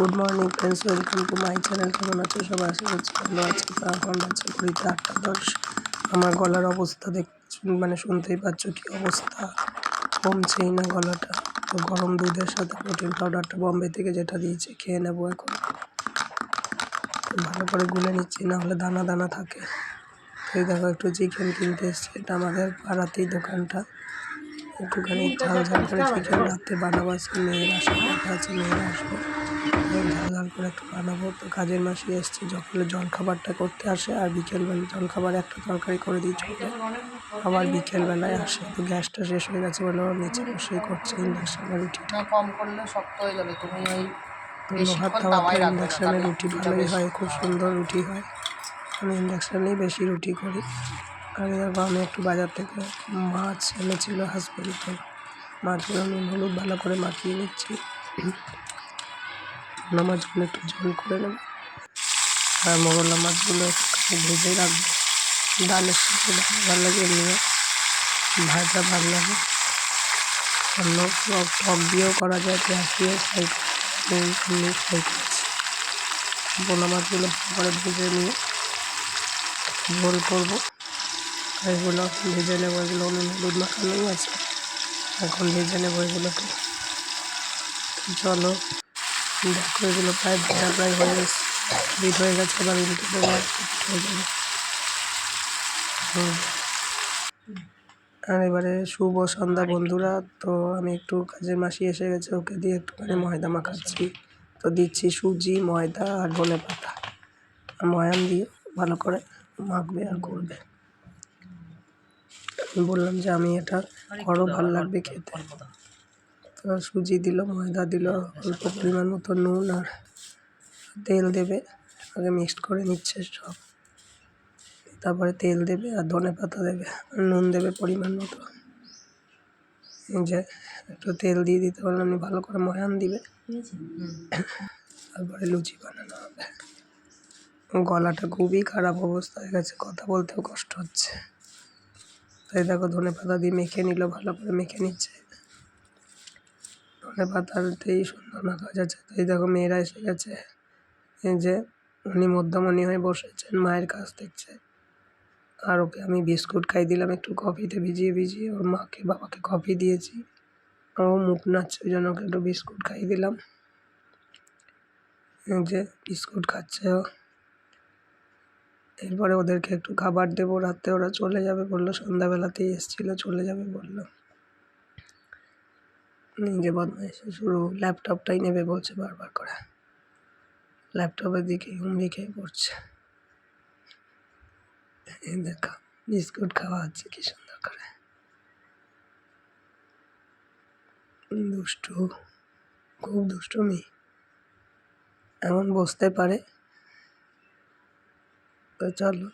Good morning friends, welcome to my channel. কেমন আছো সবাই? আশা করছি ভালো আছে। তো এখন বাজে ঘড়িতে 8:10। আমার গলার অবস্থা শুনতেই পাচ্ছ কি অবস্থা, কমছেই না গলাটা। তো গরম দুধের সাথে প্রোটিন পাউডারটা বম্বে থেকে যেটা দিয়েছে খেয়ে নেবো এখন। ভালো করে গুলে নিচ্ছি, না হলে দানা দানা থাকে। তো এই দেখো একটু চিকেন কিনতে এসছি, এটা আমাদের পাড়াতেই দোকানটা। একটুখানি ঝাল ঝাল করে চিকেন রাতে বানাবো, আজকে মেয়ের আসার কথা আছে, মেয়েরা আসবে, ঝাল ঝাল করে একটু বানাবো। তো কাজের মাসি এসছে, যখন জলখাবারটা করতে আসে আর বিকেলবেলা জলখাবার একটা তরকারি করে দিই চলে, আবার বিকেলবেলায় আসে। তো গ্যাসটা শেষ হয়ে গেছে বলে ওর নিচে বসেই করছে ইন্ডাকশানে রুটিটা। কম করলে শক্ত হয়ে যাবে, তুমি ওই তো লোহার তাওয়াতে ইন্ডাকশানে রুটি ভালোই হয়, খুব সুন্দর রুটি হয়। আমি ইন্ডাকশানেই বেশি রুটি করি। আর দেখো আমি একটু বাজার থেকে মাছ এনেছিল হাসবেন্ড, তো মাছগুলো নুন হলুদ ভালো করে মাখিয়ে নিচ্ছি। মাছগুলো একটু ঝোল করে নেব, আর মোরলা মাছগুলো একটু ভেজে রাখবো। ডালের সাথে ভালো লাগে, এমনিও ভাজা ভালো লাগে। অন্য টক দিয়েও করা যায়, পেঁয়াজ দিয়েও ফ্রাই ফ্রাই করেছি। বোনা মাছগুলো ভালো করে ভেজে নিয়ে ঝোল করবো। এগুলো ভেজে নেবো, এগুলো নুন হলুদ মাখানোই আছে, এখন ভেজে নেবো এগুলোকে। চলো দেখো, এগুলো প্রায় ভাজা প্রায় হয়ে গেছে, বিট হয়ে গেছে, এবার উল্টে দেবো আর হয়ে যাবে। আর এবারে শুভ সন্ধ্যা বন্ধুরা। তো আমি একটু কাজের মাসি এসে গেছে, ওকে দিয়ে একটুখানি ময়দা মাখাচ্ছি। তো দিচ্ছি সুজি, ময়দা আর ধনে পাতা, আর ময়ান দিয়ে ভালো করে মাখবে আর করবে। আমি বললাম যে আমি এটা করো, ভালো লাগবে খেতে। তো সুজি দিল, ময়দা দিল, অল্প পরিমাণ মতো নুন আর তেল দেবে, আগে মিক্সড করে নিচ্ছে সব। তারপরে তেল দেবে আর ধনে পাতা দেবে, নুন দেবে পরিমাণ মতো। যে একটু তেল দিয়ে দিতে পারলাম, ভালো করে ময়ান দিবে, তারপরে লুচি বানানো হবে। গলাটা খুবই খারাপ অবস্থা হয়ে গেছে, কথা বলতেও কষ্ট হচ্ছে। তাই দেখো ধনে পাতা দিয়ে মেখে নিল, ভালো করে মেখে নিচ্ছে। ধনে পাতাতেই সুন্দর মাখা যাচ্ছে। তাই দেখো মেয়েরা এসে গেছে, এই যে উনি মধ্যমণি হয়ে বসেছেন, মায়ের কাছ দেখছে। আর ওকে আমি বিস্কুট খাই দিলাম একটু কফিতে ভিজিয়ে ভিজিয়ে, ওর মাকে বাবাকে কফি দিয়েছি, ও মুখ নাচছে, ওই জন্য ওকে একটু বিস্কুট খাই দিলাম। যে বিস্কুট খাচ্ছে ও। এরপরে ওদেরকে একটু খাবার দেবো, রাতে ওরা চলে যাবে বললো, সন্ধ্যাবেলাতেই এসেছিলো, চলে যাবে বললো। নিজে বদমাইশি শুরু, ল্যাপটপটাই নেবে বলছে বারবার করে, ল্যাপটপের দিকে হুমড়ি খেয়ে পড়ছে। দেখো বিস্কুট খাওয়া হচ্ছে কি সুন্দর করে, দুষ্টু, খুব দুষ্টুমি, এমন বসতে পারে। তো চলো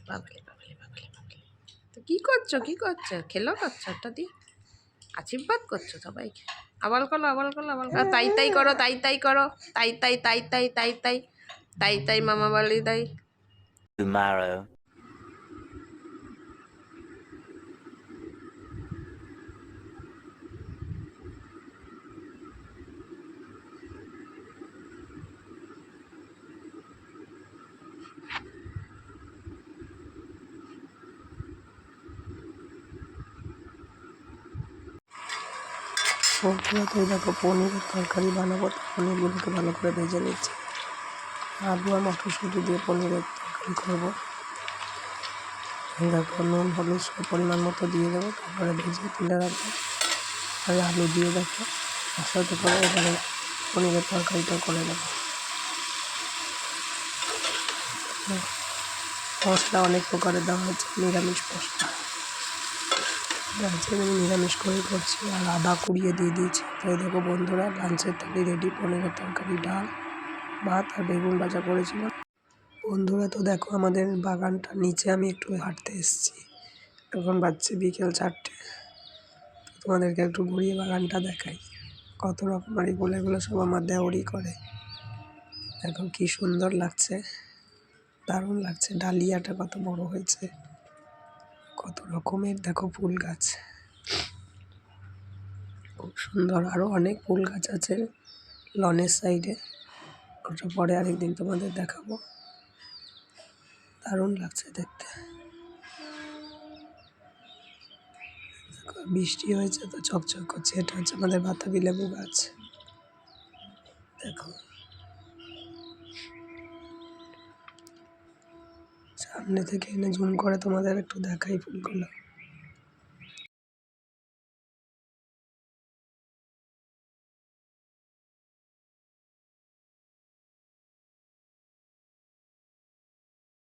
বাবলি বাবলি বাবলি বাবলি। তো কি করছো খেলো করছো, একটা দি আশীর্বাদ করছো সবাইকে। আবাল করো আবাল করো আবাল করো, তাই তাই করো তাই তাই করো, তাই তাই তাই তাই তাই তাই তাই তাই মামা বালি তাই। Tomorrow. তো দেখো পনিরের তরকারি বানাবো, তো পনিরগুলোকে ভালো করে ভেজে নিচ্ছি। আলু আর মটরশুঁটি দিয়ে পনিরের তরকারি করবো। দেখো নুন হলুদ সব পরিমাণ মতো দিয়ে দেবো, তারপরে ভেজে তুলে রাখবো। আর আলু দিয়ে দেখো একসাথে করে এবারে পনিরের তরকারিটা করে নেবো। মশলা অনেক প্রকারের দেওয়া হচ্ছে, নিরামিষ মশলা আজকে আমি নিরামিষ করে করছি, আর আদা কুড়িয়ে দিয়ে দিয়েছি। তাই দেখো বন্ধুরা, লাঞ্চের থালি রেডি, পনিরের তরকারি, ডাল, ভাত আর বেগুন ভাজা করেছিলাম। বন্ধুরা তো দেখো আমাদের বাগানটার নিচে আমি একটু হাঁটতে এসেছি, এখন বাজছে বিকেল 4টে। তোমাদেরকে একটু ঘুরিয়ে বাগানটা দেখাই, কত রকমারি ফুল, এগুলো সব আমার দেওরই করে। দেখো কি সুন্দর লাগছে, দারুণ লাগছে। ডালিয়াটা কত বড় হয়েছে, কত রকমের দেখো ফুল গাছ, খুব সুন্দর। আরও অনেক ফুল গাছ আছে লনের সাইডে, ওটা পরে আরেকদিন তোমাদের দেখাবো। দারুণ লাগছে দেখতে। দেখো বৃষ্টি হয়েছে তো চকচক করছে। এটা হচ্ছে আমাদের বাতাবি লেবু গাছ। দেখো সামনে থেকে এনে জুম করে তোমাদের একটু দেখাই ফুলগুলো।